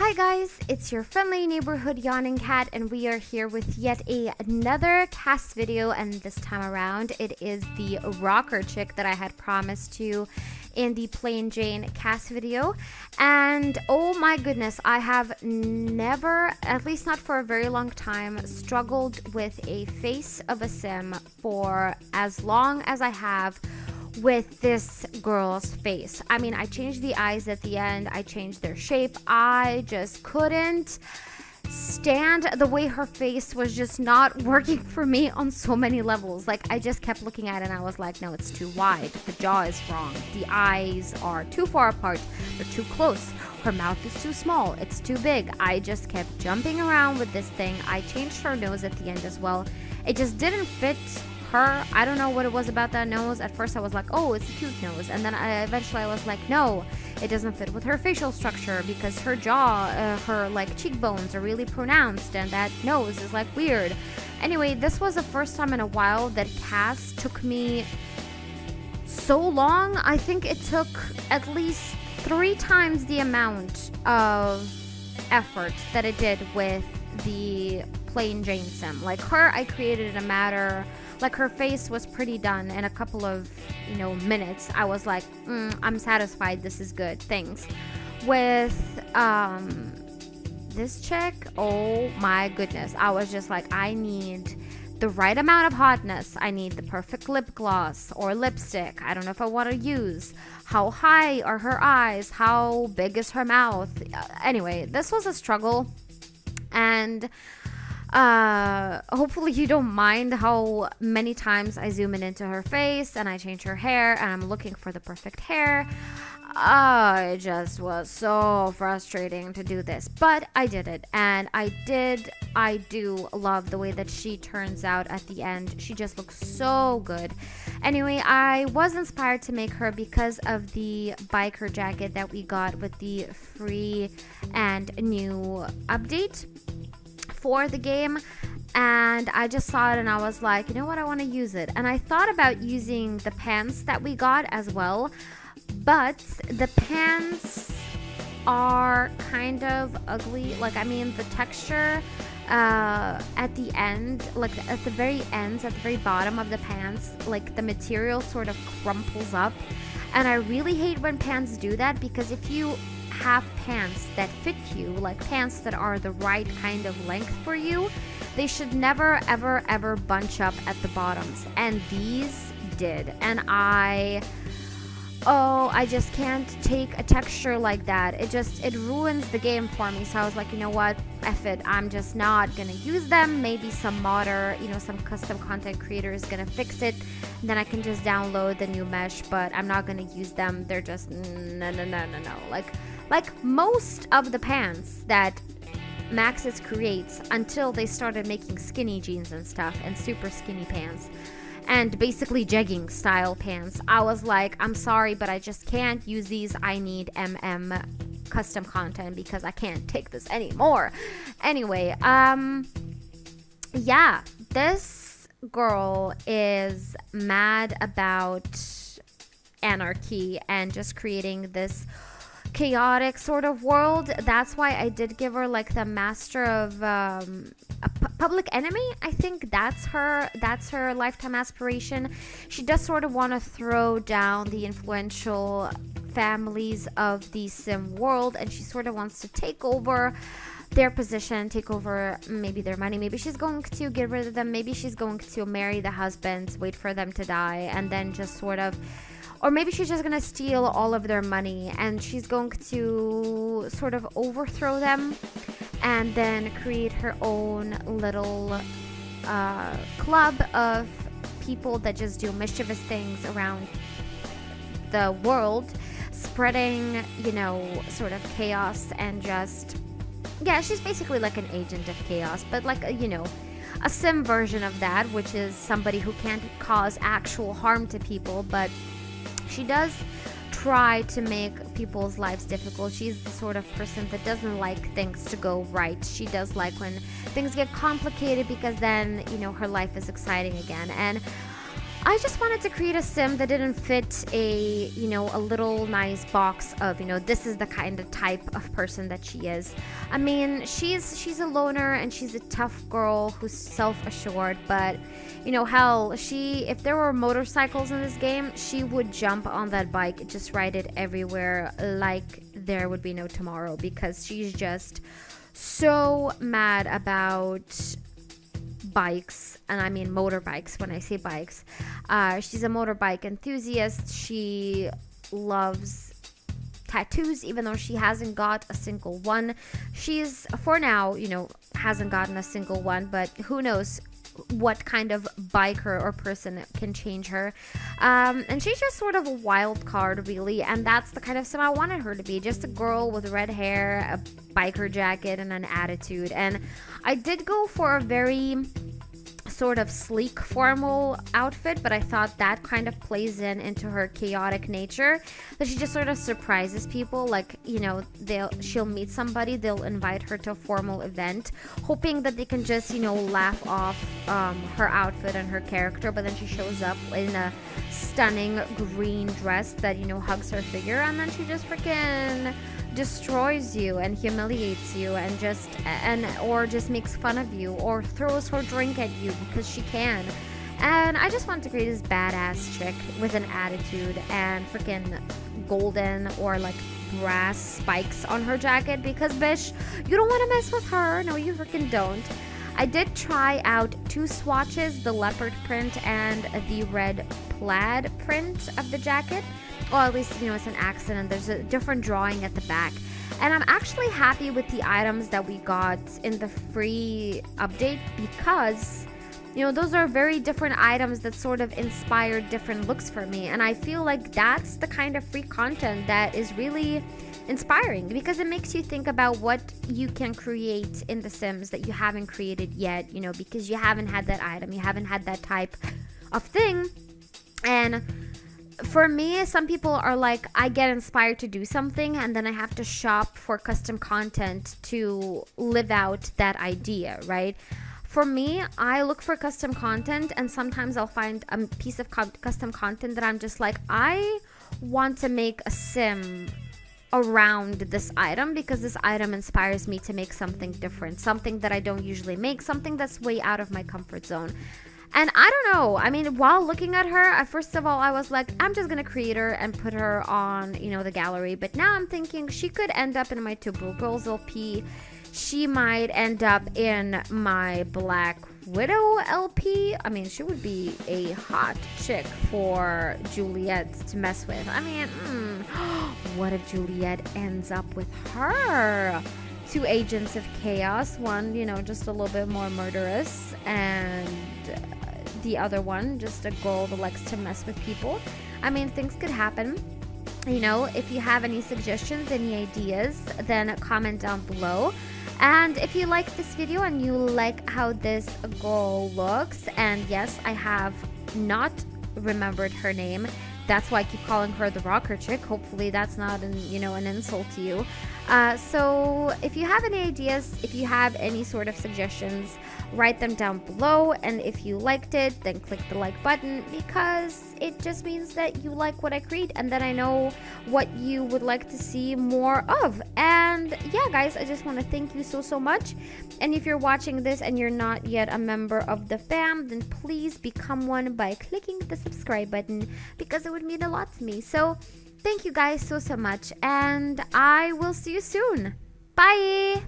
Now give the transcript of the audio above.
Hi guys, it's your friendly neighborhood yawning cat, and we are here with yet another cast video, and this time around it is the rocker chick that I had promised to in the plain Jane cast video. And oh my goodness, I have never, at least not for a very long time, struggled with a face of a sim for as long as I have with this girl's face. I mean, I changed the eyes at the end, I changed their shape. I just couldn't stand the way her face was just not working for me on so many levels. Like, I just kept looking at it and I was like, no, it's too wide, the jaw is wrong, the eyes are too far apart, they're too close, her mouth is too small, it's too big. I just kept jumping around with this thing. I changed her nose at the end as well. It just didn't fit her. I don't know what it was about that nose. At first I was like, oh, it's a cute nose, and then eventually I was like, no, it doesn't fit with her facial structure because her jaw, her like cheekbones are really pronounced, and that nose is like weird. Anyway, this was the first time in a while that Cas took me so long. I think it took at least 3 times the amount of effort that it did with the plain Jane sim. Like, her, I created in a matter, like, her face was pretty done in a couple of, minutes. I was like, I'm satisfied, this is good, thanks. With this chick, oh my goodness, I was just like, I need the right amount of hotness. I need the perfect lip gloss or lipstick. I don't know if I want to use. How high are her eyes? How big is her mouth? Anyway, this was a struggle, and hopefully you don't mind how many times I zoom in into her face and I change her hair and I'm looking for the perfect hair. It just was so frustrating to do this, but I did it, and I do love the way that she turns out at the end. She just looks so good. Anyway, I was inspired to make her because of the biker jacket that we got with the free and new update for the game, and I just saw it and I was like, you know what, I want to use it. And I thought about using the pants that we got as well, but the pants are kind of ugly. Like, I mean, the texture at the end, like at the very ends, at the very bottom of the pants, like the material sort of crumples up, and I really hate when pants do that, because if you have pants that fit you, like pants that are the right kind of length for you, they should never ever bunch up at the bottoms, and these did. And I just can't take a texture like that. It ruins the game for me. So I was like, you know what, F it, I'm just not gonna use them. Maybe some modder, some custom content creator is gonna fix it, and then I can just download the new mesh, but I'm not gonna use them. They're just no. Like most of the pants that Maxis creates, until they started making skinny jeans and stuff, and super skinny pants, and basically jegging style pants, I was like, I'm sorry, but I just can't use these. I need custom content because I can't take this anymore. Anyway, yeah, this girl is mad about anarchy and just creating this chaotic sort of world. That's why I did give her like the master of public enemy. I think that's her lifetime aspiration. She does sort of want to throw down the influential families of the sim world, and she sort of wants to take over their position, take over maybe their money. Maybe she's going to get rid of them. Maybe she's going to marry the husbands, wait for them to die, and then just sort of, or maybe she's just gonna steal all of their money and she's going to sort of overthrow them and then create her own little club of people that just do mischievous things around the world, spreading, sort of chaos, and just, yeah, she's basically like an agent of chaos, but like, a sim version of that, which is somebody who can't cause actual harm to people, but she does try to make people's lives difficult. She's the sort of person that doesn't like things to go right. She does like when things get complicated, because then, her life is exciting again. And I just wanted to create a sim that didn't fit a, a little nice box of, this is the kind of type of person that she is. I mean, she's a loner and she's a tough girl who's self-assured, but, hell, if there were motorcycles in this game, she would jump on that bike, just ride it everywhere like there would be no tomorrow, because she's just so mad about bikes, and I mean motorbikes when I say bikes. She's a motorbike enthusiast. She loves tattoos, even though she hasn't got a single one. She's, for now, hasn't gotten a single one, but who knows what kind of biker or person can change her. And she's just sort of a wild card, really, and that's the kind of sim I wanted her to be. Just a girl with red hair, a biker jacket, and an attitude. And I did go for a very sort of sleek formal outfit, but I thought that kind of plays into her chaotic nature, that she just sort of surprises people. Like, she'll meet somebody, they'll invite her to a formal event, hoping that they can just laugh off her outfit and her character, but then she shows up in a stunning green dress that hugs her figure, and then she just freaking destroys you and humiliates you or just makes fun of you or throws her drink at you because she can. And I just want to create this badass chick with an attitude and freaking golden or like brass spikes on her jacket, because bitch, you don't want to mess with her. No, you freaking don't. I did try out 2 swatches, the leopard print and the red plaid print of the jacket. Well, at least, it's an accent and there's a different drawing at the back. And I'm actually happy with the items that we got in the free update, because, those are very different items that sort of inspire different looks for me. And I feel like that's the kind of free content that is really inspiring, because it makes you think about what you can create in The Sims that you haven't created yet, because you haven't had that item, you haven't had that type of thing. And for me, some people are like, I get inspired to do something and then I have to shop for custom content to live out that idea, right? For me, I look for custom content, and sometimes I'll find a piece of custom content that I'm just like, I want to make a sim around this item because this item inspires me to make something different, something that I don't usually make, something that's way out of my comfort zone. And I don't know, I mean, while looking at her, first of all, I was like, I'm just gonna create her and put her on, the gallery. But now I'm thinking she could end up in my Two Broke Girls LP. She might end up in my Black Widow LP. I mean, she would be a hot chick for Juliet to mess with. I mean, what if Juliet ends up with her? 2 agents of chaos, one, just a little bit more murderous, and the other one, just a girl that likes to mess with people. I mean, things could happen. If you have any suggestions, any ideas, then comment down below. And if you like this video and you like how this girl looks, and yes, I have not remembered her name, that's why I keep calling her the rocker chick. Hopefully that's not an insult to you. So if you have any ideas, if you have any sort of suggestions, write them down below. And if you liked it, then click the like button, because it just means that you like what I create, and then I know what you would like to see more of. And yeah, guys, I just want to thank you so much. And if you're watching this and you're not yet a member of the fam, then please become one by clicking the subscribe button, because it would mean a lot to me. So thank you guys so much, and I will see you soon. Bye.